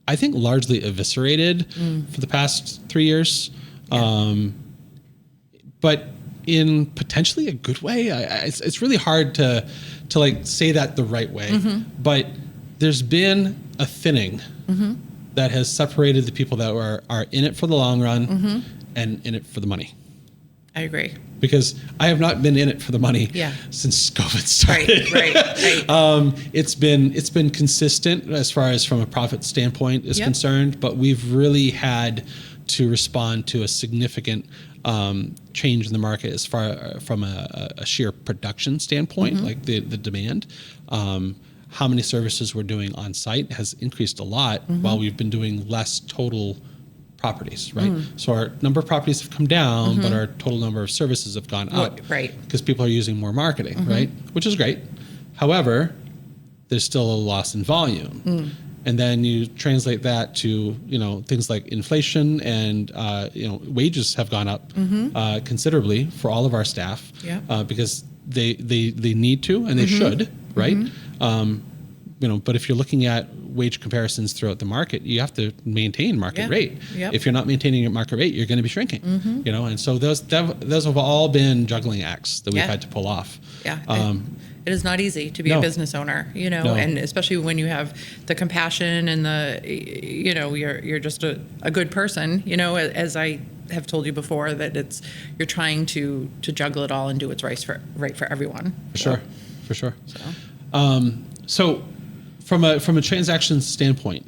I think, largely eviscerated for the past 3 years. But in potentially a good way. It's really hard to like say that the right way, but there's been a thinning that has separated the people that are in it for the long run and in it for the money. I agree. Because I have not been in it for the money since COVID started. Right. It's been consistent as far as from a profit standpoint is concerned, but we've really had to respond to a significant change in the market as far from a sheer production standpoint, like the demand. How many services we're doing on site has increased a lot while we've been doing less total properties, right? So our number of properties have come down, but our total number of services have gone up, right? Because people are using more marketing, right? Which is great. However, there's still a loss in volume. And then you translate that to, you know, things like inflation and, you know, wages have gone up considerably for all of our staff because they need to and they should, right? You know, but if you're looking at wage comparisons throughout the market, you have to maintain market rate. If you're not maintaining your market rate, you're going to be shrinking. You know, and so those have all been juggling acts that we've had to pull off. It is not easy to be a business owner, you know, and especially when you have the compassion and the, you know, you're just a good person, you know, as I have told you before, that you're trying to juggle it all and do what's right for everyone. For sure. So from a transaction standpoint,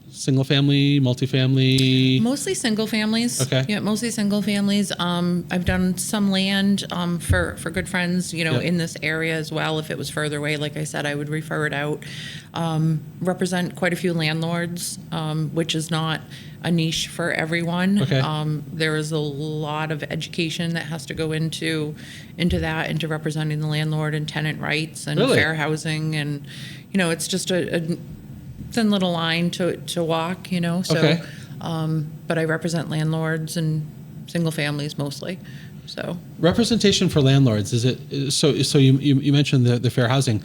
single family, multifamily? Mostly single families. Okay. Yeah, mostly single families. I've done some land for good friends, you know, in this area as well. If it was further away, like I said, I would refer it out. Represent quite a few landlords, which is not a niche for everyone. There is a lot of education that has to go into that, into representing the landlord and tenant rights and fair housing, and you know, it's just a thin little line to walk, you know. So, but I represent landlords and single families mostly. So representation for landlords, is it so you mentioned the fair housing.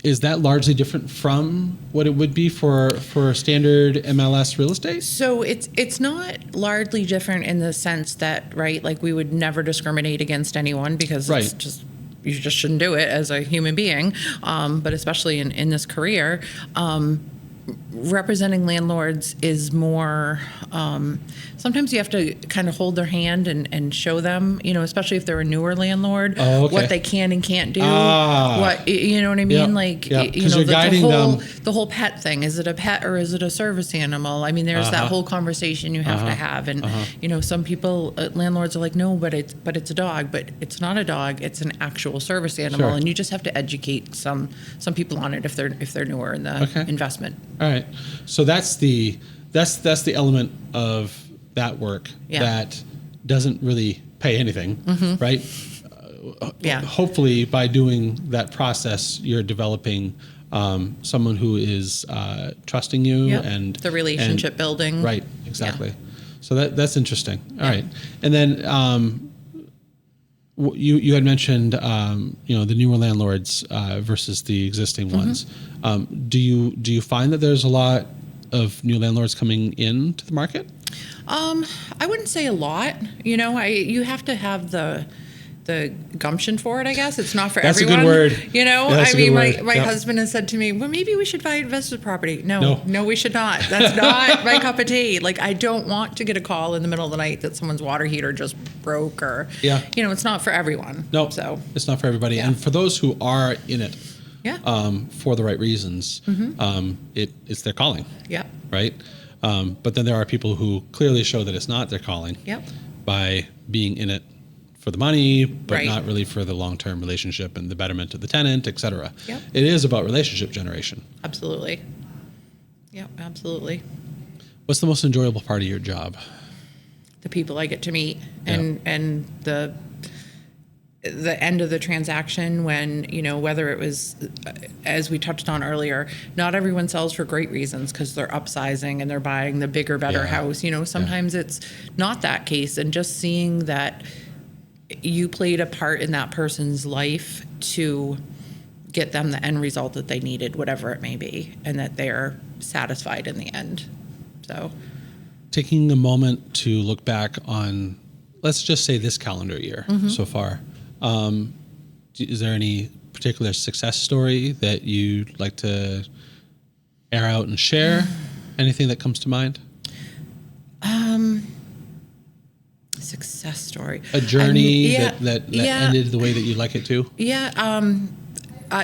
Is that largely different from what it would be for standard MLS real estate? So it's not largely different in the sense that, right, like we would never discriminate against anyone because it's just you just shouldn't do it as a human being, but especially in this career. Representing landlords is more, sometimes you have to kind of hold their hand and show them, especially if they're a newer landlord, what they can and can't do. What, you know what I mean? You're guiding them. The whole pet thing. Is it a pet or is it a service animal? I mean, there's that whole conversation you have to have. And, some people, landlords are like, no, but it's a dog. But it's not a dog. It's an actual service animal. Sure. And you just have to educate some people on it if they're newer in the investment. All right. So that's the element of that work that doesn't really pay anything, right? Hopefully, by doing that process, you're developing someone who is trusting you and the relationship building. Right. Exactly. Yeah. So that's interesting. All right. And then you had mentioned the newer landlords versus the existing ones. Do you find that there's a lot of new landlords coming into the market? I wouldn't say a lot. You have to have the gumption for it, I guess. It's not for everyone. That's a good word. I mean, my husband has said to me, well, maybe we should buy investor property. No, we should not. That's not my cup of tea. Like, I don't want to get a call in the middle of the night that someone's water heater just broke or, it's not for everyone. No, so it's not for everybody. Yeah. And for those who are in it for the right reasons, it's their calling. Yeah. Right? But then there are people who clearly show that it's not their calling by being in it for the money, but not really for the long-term relationship and the betterment of the tenant, et cetera. Yep. It is about relationship generation. Absolutely. Yep, absolutely. What's the most enjoyable part of your job? The people I get to meet and the end of the transaction when, whether it was, as we touched on earlier, not everyone sells for great reasons because they're upsizing and they're buying the bigger, better house. Sometimes it's not that case. And just seeing that you played a part in that person's life to get them the end result that they needed, whatever it may be, and that they're satisfied in the end. So taking a moment to look back on, let's just say this calendar year so far, is there any particular success story that you'd like to air out and share? Anything that comes to mind? Success story. A journey that ended the way that you'd like it to? Yeah.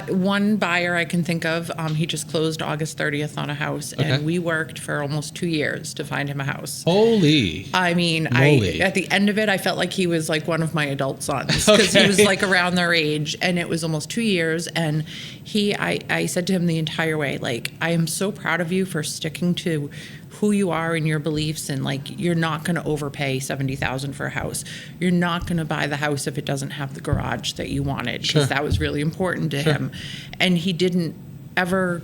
One buyer I can think of, he just closed August 30th on a house, and we worked for almost 2 years to find him a house. Holy. I mean, at the end of it, I felt like he was like one of my adult sons because he was like around their age, and it was almost 2 years. And I said to him the entire way, like, I am so proud of you for sticking to who you are and your beliefs, and like, you're not going to overpay $70,000 for a house. You're not going to buy the house if it doesn't have the garage that you wanted, because that was really important to him. And he didn't ever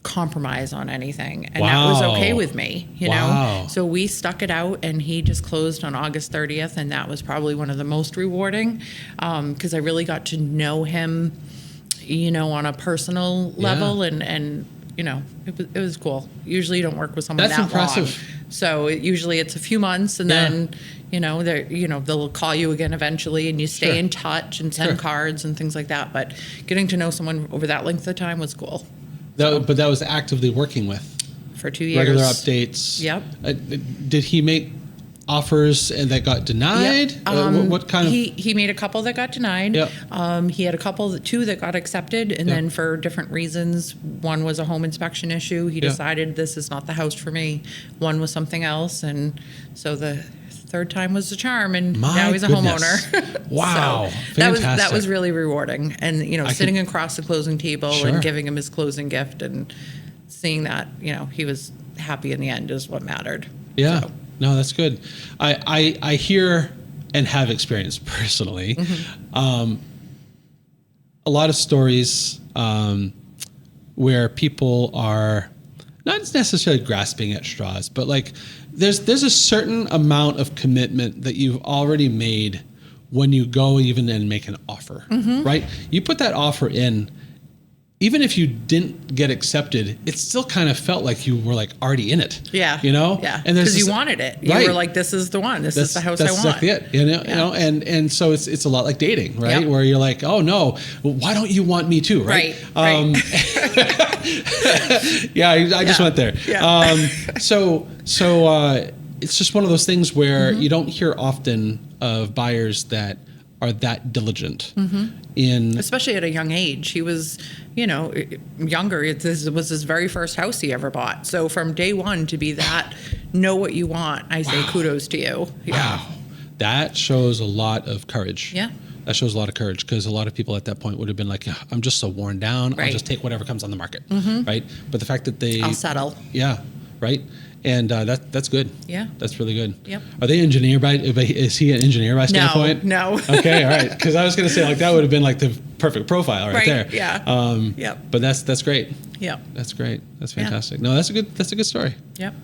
compromise on anything, and that was okay with me, you know. So we stuck it out, and he just closed on August 30th, and that was probably one of the most rewarding, because I really got to know him, on a personal level, and it was cool. Usually you don't work with someone that impressive. Long. So usually it's a few months, and then, they'll call you again eventually, and you stay in touch and send cards and things like that. But getting to know someone over that length of time was cool. But that was actively working with? For 2 years. Regular updates? Yep. Did he make offers and that got denied? Yep. What kind of? He made a couple that got denied. Yep. He had two that got accepted, and then for different reasons. One was a home inspection issue. He decided this is not the house for me. One was something else, and so the third time was the charm, and now he's a homeowner. Wow. So that was really rewarding, and sitting across the closing table and giving him his closing gift, and seeing that he was happy in the end is what mattered. Yeah. So. No, that's good. I hear and have experienced personally a lot of stories where people are not necessarily grasping at straws, but like there's a certain amount of commitment that you've already made when you go even and make an offer, right? You put that offer in even if you didn't get accepted, it still kind of felt like you were like already in it. Yeah. You know? Yeah. And because you wanted it. You were like, this is the one. This is the house I want. That's exactly it. You know, and so it's a lot like dating, right? Yep. Where you're like, oh no, well, why don't you want me too, right? Right. Yeah, I just went there. Yeah. So it's just one of those things where you don't hear often of buyers that are that diligent in, especially at a young age. He was, younger. This was his very first house he ever bought. So from day one to be that, know what you want, I say kudos to you. Yeah. Wow. That shows a lot of courage. Yeah. That shows a lot of courage, because a lot of people at that point would have been like, I'm just so worn down. Right. I'll just take whatever comes on the market. Right. But the fact that I'll settle. Yeah. Right. And that's good. Yeah. That's really good. Yep. Are they engineer is he an engineer by standpoint? No. Okay. All right. Because I was going to say, like, that would have been like the perfect profile right there. Yeah. Yep. But that's great. Yep. That's great. That's fantastic. No, that's a good story. Yep.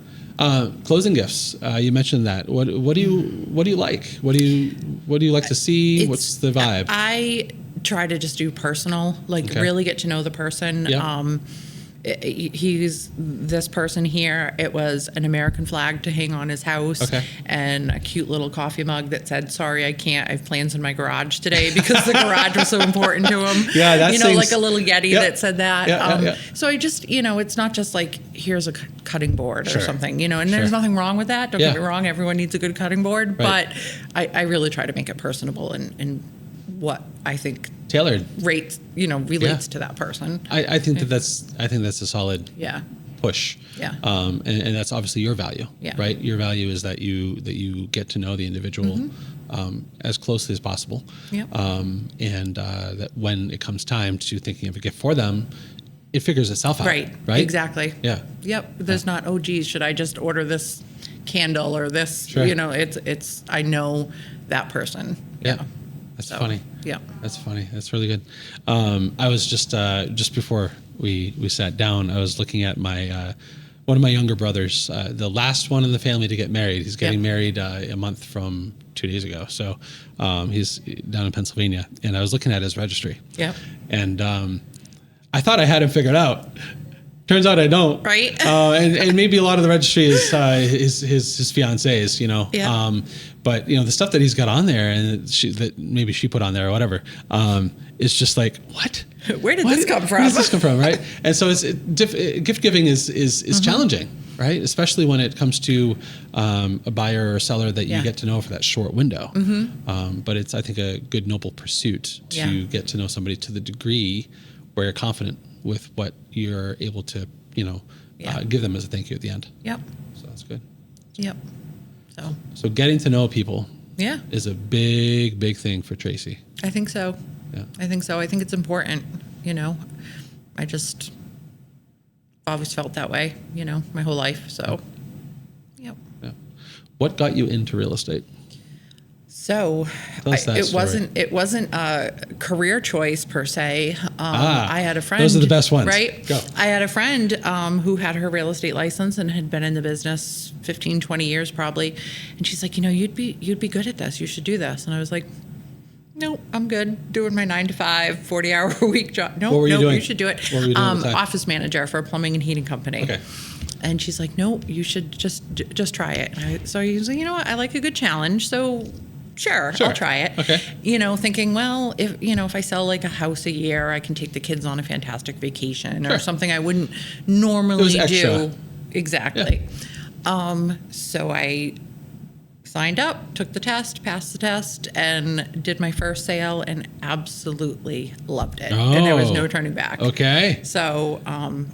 Closing gifts. You mentioned that. What do you like? What do you like to see? What's the vibe? I try to just do personal, really get to know the person. Yeah. He's this person here. It was an American flag to hang on his house, and a cute little coffee mug that said, "Sorry, I can't. I have plans in my garage today," because the garage was so important to him. Yeah, that's like a little Yeti that said that. Yeah. So I just, it's not just like, here's a cutting board or something, and there's nothing wrong with that. Don't get me wrong. Everyone needs a good cutting board, but I really try to make it personable and what I think tailored relates to that person. I think that's a solid push. Yeah. And that's obviously your value. Yeah. Right. Your value is that you get to know the individual as closely as possible. Yeah. And that when it comes time to thinking of a gift for them, it figures itself out. Right. Right. Exactly. Yeah. Yep. There's not, oh geez, should I just order this candle or this? Sure. It's I know that person. Yeah. That's funny. Yeah. That's funny. That's really good. I was just before we sat down, I was looking at my one of my younger brothers, the last one in the family to get married. He's getting married a month from 2 days ago. So he's down in Pennsylvania, and I was looking at his registry. Yeah. And I thought I had him figured out. Turns out I don't. Right. And maybe a lot of the registry is his fiance's, Yeah. But the stuff that he's got on there and that maybe she put on there or whatever, is just like, what? Where did this come from? Where does this come from? Right. And so gift giving is challenging, right? Especially when it comes to a buyer or a seller that you get to know for that short window. But it's, I think, a good noble pursuit to get to know somebody to the degree where you're confident with what you're able to, give them as a thank you at the end. Yep. So that's good. Yep. So getting to know people Yeah. is a big, big thing for Tracy. I think so. Yeah. I think so. I think it's important, I just always felt that way, my whole life. So, yep. Yeah. What got you into real estate? So Tell us that story. it wasn't a career choice per se. I had a friend. Those are the best ones. Right? Go. I had a friend who had her real estate license and had been in the business 15, 20 years probably. And she's like, you'd be good at this. You should do this. And I was like, no, I'm good doing my 9-to-5, 40-hour-a-week job. No, What were you doing? You should do it. What were you doing at the time? Office manager for a plumbing and heating company. Okay. And she's like, no, you should just try it. So he was like, what? I like a good challenge. So Sure, I'll try it. Okay. Thinking, well, if I sell like a house a year, I can take the kids on a fantastic vacation or something I wouldn't normally do. Exactly. Yeah. So I signed up, took the test, passed the test, and did my first sale and absolutely loved it. And there was no turning back. Okay. So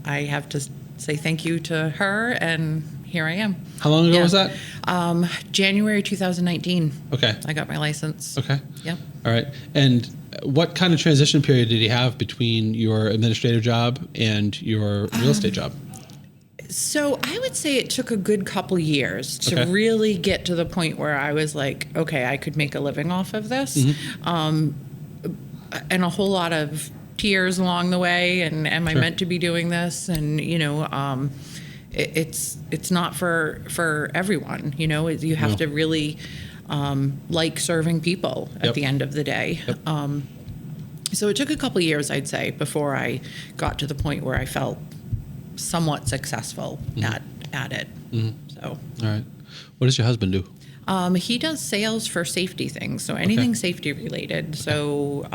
I have to say thank you to her, and here I am. How long ago was that? January 2019. Okay. I got my license. Okay. Yep. All right. And what kind of transition period did you have between your administrative job and your real estate job? So I would say it took a good couple years to really get to the point where I was like, okay, I could make a living off of this. And a whole lot of tears along the way. And am I meant to be doing this? And, it's not for everyone, you have to really like serving people at the end of the day. So it took a couple of years, I'd say, before I got to the point where I felt somewhat successful at it. So, All right. What does your husband do? He does sales for safety things, so anything safety related. So,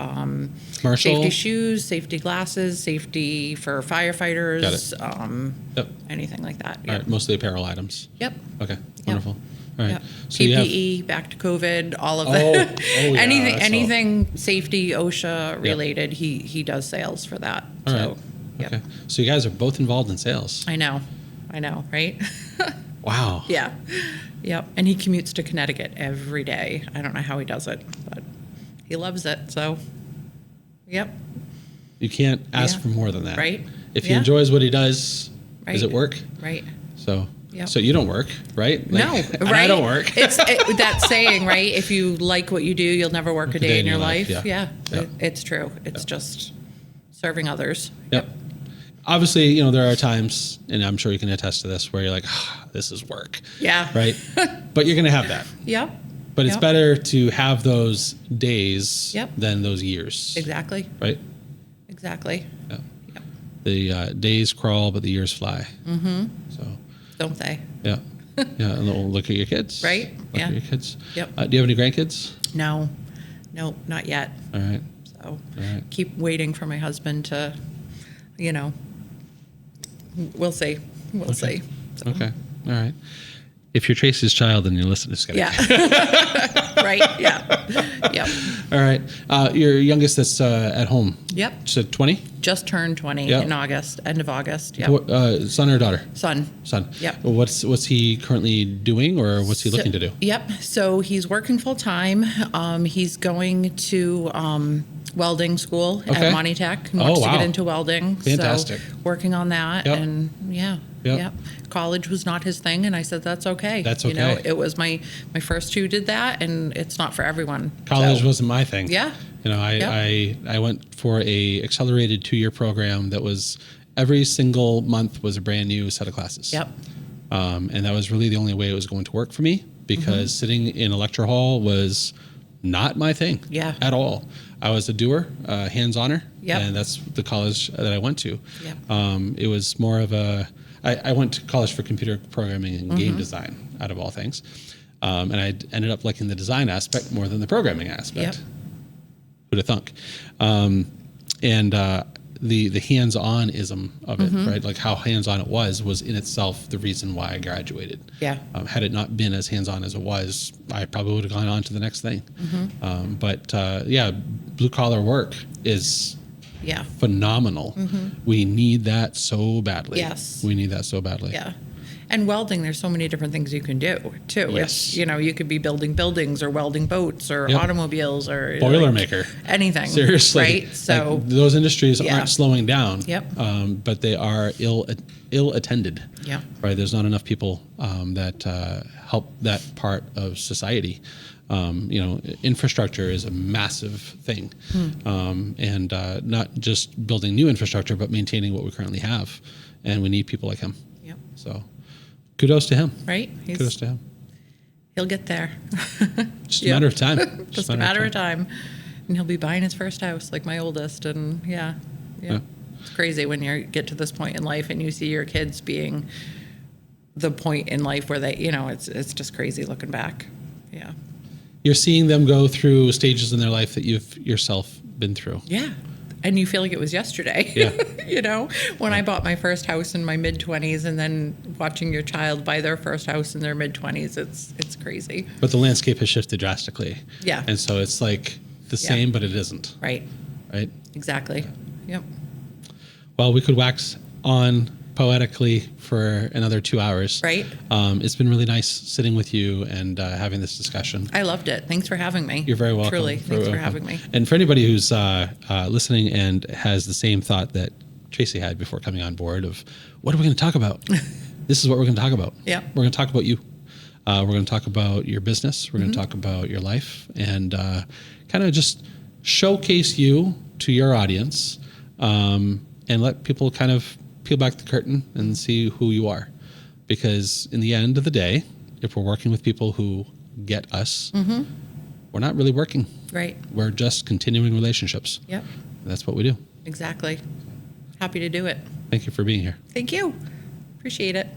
Commercial? safety shoes, safety glasses, safety for firefighters, anything like that. All right. Mostly apparel items. Yep. Okay. Wonderful. All right. Yep. So you have, PPE, back to COVID, all of that. yeah, anything safety, OSHA related, he does sales for that. all So, right. Okay. So you guys are both involved in sales. I know, right? Wow. Yeah. Yep. And he commutes to Connecticut every day. I don't know how he does it, but he loves it. So, yep. You can't ask for more than that. Right. If he enjoys what he does, does it work? Right. So, Yep. so you don't work, right? No, and right? I don't work. It's that saying, right? If you like what you do, you'll never work a day in your life. Yeah. It's true. It's just serving others. Yep. Obviously, there are times, and I'm sure you can attest to this, where you're like, this is work. Yeah. Right? But you're going to have that. Yep. But it's better to have those days than those years. Exactly. Right? Exactly. Yeah. Yep. The days crawl, but the years fly. Mm-hmm. So. Don't they? Yeah. Yeah. And look at your kids. Right? Look at your kids. Yep. Do you have any grandkids? No, not yet. All right. So keep waiting for my husband to, we'll see. We'll see. So. Okay. All right. If you're Tracy's child and you're listening, just kidding. Yeah. Right. Yeah. Yep. All right. Your youngest that's at home. Yep. So 20? Just turned 20 in August, end of August. Yep. Son or daughter? Son. Yep. What's he currently doing, or what's he looking to do? Yep. So he's working full time. He's going to welding school at Monty Tech and wants to get into welding. Fantastic. So working on that. Yep. And Yep. College was not his thing, and I said that's okay. That's okay. It was my first two did that, and it's not for everyone. College wasn't my thing. Yeah. I went for a accelerated 2-year program that was every single month was a brand new set of classes. Yep. And that was really the only way it was going to work for me, because sitting in a lecture hall was not my thing at all. I was a doer, hands-oner, and that's the college that I went to. Yep. It was more of I went to college for computer programming and game design, out of all things. And I ended up liking the design aspect more than the programming aspect. Yep. Who'd have thunk? And the hands-on-ism of it, right? Like how hands-on it was in itself the reason why I graduated. Yeah. Had it not been as hands-on as it was, I probably would have gone on to the next thing. But blue-collar work is phenomenal. We need that so badly. Yes. We need that so badly. Yeah. And welding, there's so many different things you can do, too. Yes. It's, you could be building buildings or welding boats or automobiles or... Boilermaker. Anything. Seriously. Right? So... Like, those industries aren't slowing down. Yep. But they are ill-attended. Yeah. Right? There's not enough people that help that part of society. Infrastructure is a massive thing. And not just building new infrastructure, but maintaining what we currently have. And we need people like him. Yep. So... kudos to him. Right? Kudos to him. He'll get there. Just a matter of time. Just a matter of time. And he'll be buying his first house, like my oldest. And yeah. It's crazy when you get to this point in life and you see your kids being the point in life where they, it's just crazy looking back. Yeah. You're seeing them go through stages in their life that you've yourself been through. Yeah. And you feel like it was yesterday. Yeah. When I bought my first house in my mid-20s and then watching your child buy their first house in their mid-20s, it's crazy. But the landscape has shifted drastically. Yeah. And so it's like the same, but it isn't. Right. Right? Exactly. Yep. Well, we could wax on poetically for another 2 hours. Right. It's been really nice sitting with you and having this discussion. I loved it. Thanks for having me. You're very welcome. Truly. Thanks for having me. And for anybody who's listening and has the same thought that Tracy had before coming on board of, what are we going to talk about? This is what we're going to talk about. Yeah. We're going to talk about you. We're going to talk about your business. We're going to talk about your life and kind of just showcase you to your audience and let people kind of peel back the curtain and see who you are. Because in the end of the day, if we're working with people who get us, we're not really working. Right. We're just continuing relationships. Yep. That's what we do. Exactly. Happy to do it. Thank you for being here. Thank you. Appreciate it.